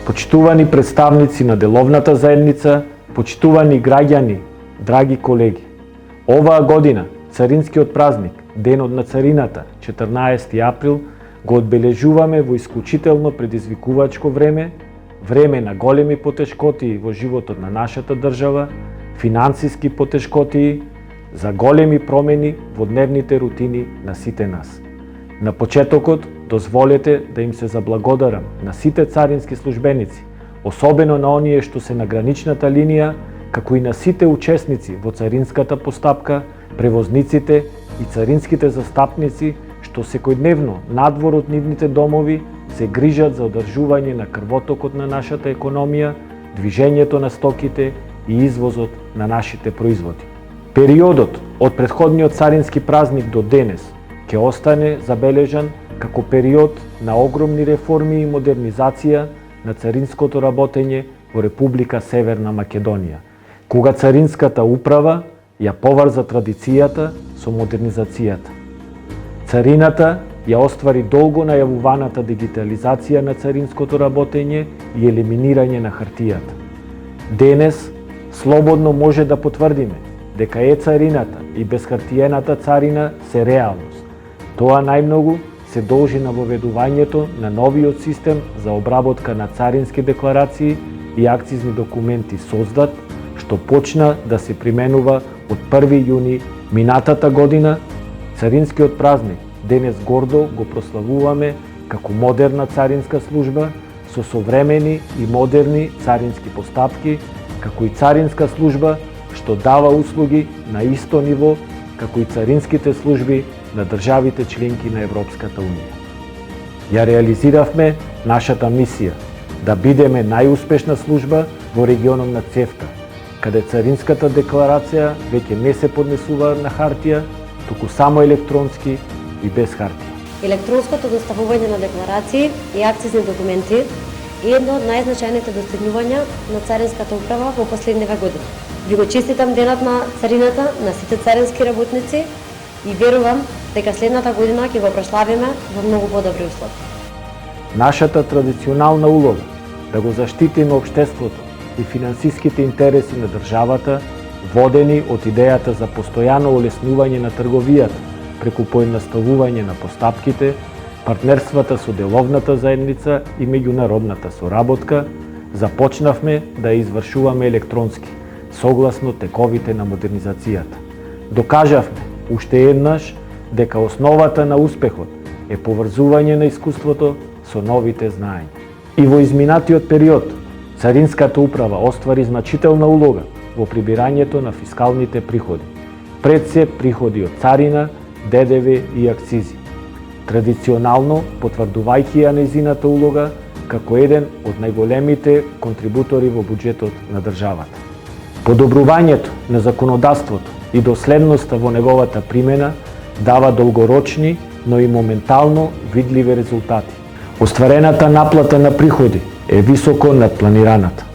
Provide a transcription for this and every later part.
Почитувани представници на деловната заедница, почитувани граѓани, драги колеги, оваа година царинскиот празник, Денот на царината, 14 април, го одбележуваме во исклучително предизвикувачко време, време на големи потешкотии во животот на нашата држава, финансиски потешкотии, за големи промени во дневните рутини на сите нас. На почетокот, дозволете да им се заблагодарам на сите царински службеници, особено на оние што се на граничната линија, како и на сите учесници во царинската постапка, превозниците и царинските застапници, што секојдневно надвор од нивните домови се грижат за одржување на крвотокот на нашата економија, движењето на стоките и извозот на нашите производи. Периодот од претходниот царински празник до денес ќе остане забележан како период на огромни реформи и модернизација на царинското работење во Република Северна Македонија, кога царинската управа ја поврза традицијата со модернизацијата. Царината ја оствари долго најавуваната дигитализација на царинското работење и елиминирање на хартијата. Денес слободно може да потврдиме дека царината и безхартиената царина се реалност. Тоа најмногу се должи на воведувањето на новиот систем за обработка на царински декларации и акцизни документи СОЗДАТ, што почна да се применува од 1 јуни минатата година. Царинскиот празник денес гордо го прославуваме како модерна царинска служба со современи и модерни царински постапки, како и царинска служба што дава услуги на исто ниво како и царинските служби на државите членки на Европската Унија. Ја реализиравме нашата мисија да бидеме најуспешна служба во регионот на ЦЕФТА, каде царинската декларација веќе не се поднесува на хартија, туку само електронски и без хартија. Електронското доставување на декларации и акцизни документи е едно од најзначајните достигнувања на царинската управа во последниве години. Ви го честитам денот на царината на сите царински работници и верувам дека следната година ќе го прославиме во многу подобри услови. Нашата традиционална улога да го заштитиме општеството и финансиските интереси на државата, водени од идејата за постојано олеснување на трговијата преку поедноставување на постапките, партнерствата со деловната заедница и меѓународната соработка, започнавме да ја извршуваме електронски, согласно тековите на модернизацијата. Докажавме уште еднаш дека основата на успехот е поврзување на искуството со новите знаења. И во изминатиот период, царинската управа оствари значителна улога во прибирањето на фискалните приходи, пред се приходи од царина, ДДВ и акцизи. Традиционално потврдувајќи ја нејзината улога како еден од најголемите контрибутори во буџетот на државата. Подобрувањето на законодавството и доследноста во неговата примена дава долгорочни, но и моментално видливи резултати. Остварената наплата на приходи е високо над планираната.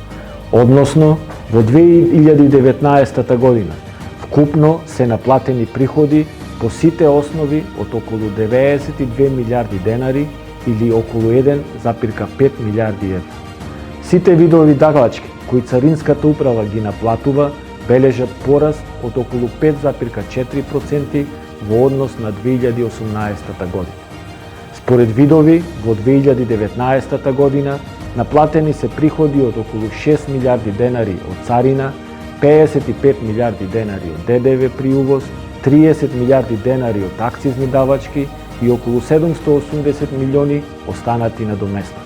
Односно, во 2019 година вкупно се наплатени приходи по сите основи од околу 92 милиарди денари или околу 1,5 милиарди евра. Сите видови давачки кои царинската управа ги наплатува бележат пораст од околу 5,4% во однос на 2018 година. Според видови, во 2019 година наплатени се приходи од околу 6 милиарди денари од царина, 55 милиарди денари од ДДВ при увоз, 30 милиарди денари од акцизни давачки и околу 780 милиони останати надоместаци.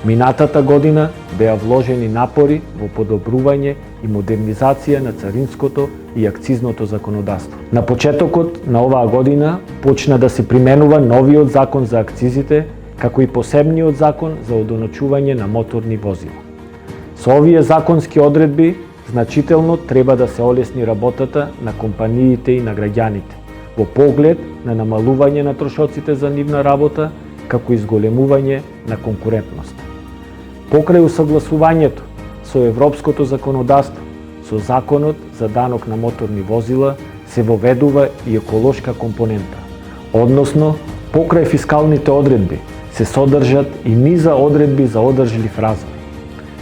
Минатата година беа вложени напори во подобрување и модернизација на царинското и акцизното законодавство. На почетокот на оваа година почна да се применува новиот закон за акцизите, како и посебниот закон за одоначување на моторни возила. Со овие законски одредби значително треба да се олесни работата на компаниите и на граѓаните, во поглед на намалување на трошоците за нивна работа, како изголемување на конкурентност. Покрај усагласувањето со европското законодавство, со законот за данок на моторни возила се воведува и еколошка компонента, односно покрај фискалните одредби се содржат и низа одредби за одржлив развој.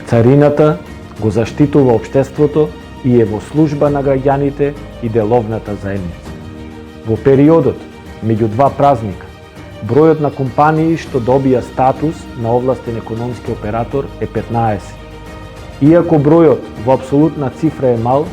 Царината го заштитува општеството и е во служба на граѓаните и деловната заедница. Во периодот меѓу два празника, бројот на компании што добија статус на овластен економски оператор е 15. Иако бројот во апсолутна цифра е мал,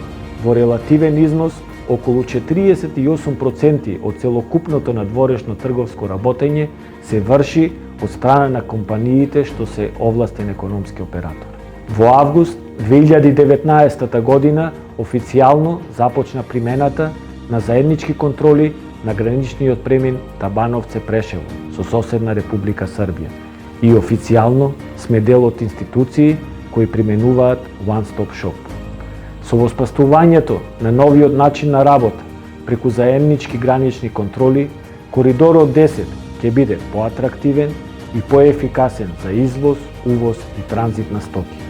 во релативен износ околу 48% од целокупното надворешно трговско работење се врши од страна на компаниите што се овластен економски оператор. Во август 2019 година официјално започна примената на заеднички контроли на граничниот премин Табановце-Прешево со соседна Република Србија и официјално сме дел од институции кои применуваат One Stop Shop. Со воспоставувањето на новиот начин на работа преку заеднички гранични контроли, коридорот 10 ќе биде поатрактивен и поефикасен за извоз, увоз и транзит на стоки.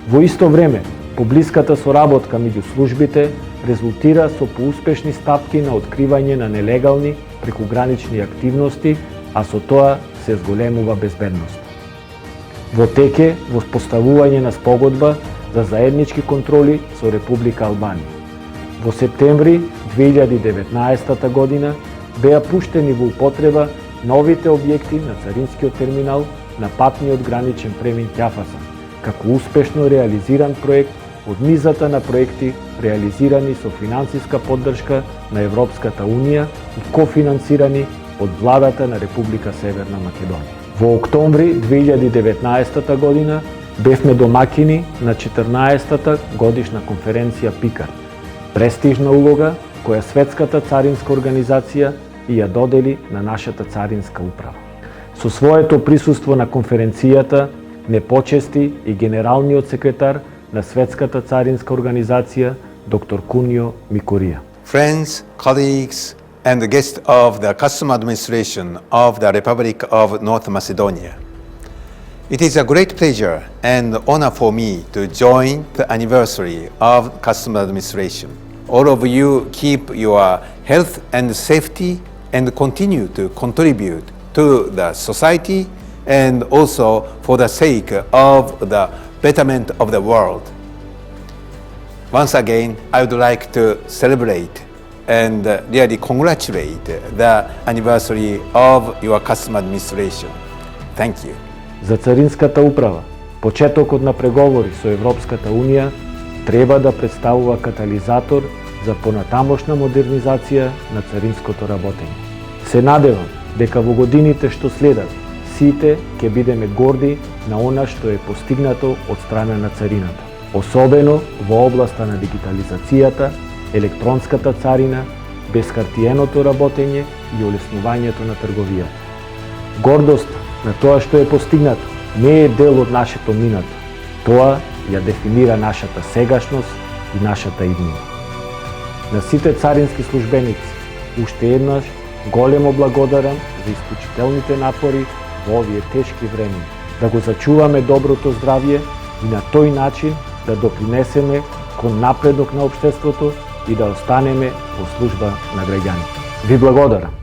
Во исто време, поблиската соработка меѓу службите резултира со поуспешни стапки на откривање на нелегални прекугранични активности, а со тоа се зголемува безбедност. Во тек е воспоставување на спогодба за заеднички контроли со Република Албанија. Во септември 2019 година беа пуштени во употреба новите објекти на царинскиот терминал на патниот граничен премин Ќафасан, како успешно реализиран проект од низата на проекти реализирани со финансиска поддршка на Европската Унија и кофинансирани од владата на Република Северна Македонија. Во октомври 2019 година бевме домакини на 14-та годишна конференција ПИКАР, престижна улога која Светската царинска организација и ја додели на нашата царинска управа. Со своето присуство на конференцијата не почести и генералниот секретар на Светската царинска организација доктор Кунио Микорија. Friends, colleagues, and guests of the Custom Administration of the Republic of North Macedonia. It is a great pleasure and honor for me to join the anniversary of Custom Administration. All of you keep your health and safety and continue to contribute to the society and also for the sake of the betterment of the world. Once again, I would like to celebrate and really congratulate the anniversary of your Custom Administration. Thank you. За Царинската управа, почетокот на преговори со Европската Унија треба да представува катализатор за понатамошна модернизација на царинското работење. Се надевам дека во годините што следат, сите ќе бидеме горди на она што е постигнато од страна на царината, особено во областа на дигитализацијата, електронската царина, безхартиеното работење и олеснувањето на трговијата. Гордост на тоа што е постигнато не е дел од нашето минато. Тоа ја дефинира нашата сегашност и нашата иднина. На сите царински службеници, уште еднаш големо благодарам за исклучителните напори во овие тешки времења. Да го зачуваме доброто здравје и на тој начин да допринесеме кон напредок на општеството и да останеме во служба на граѓаните. Ви благодарам.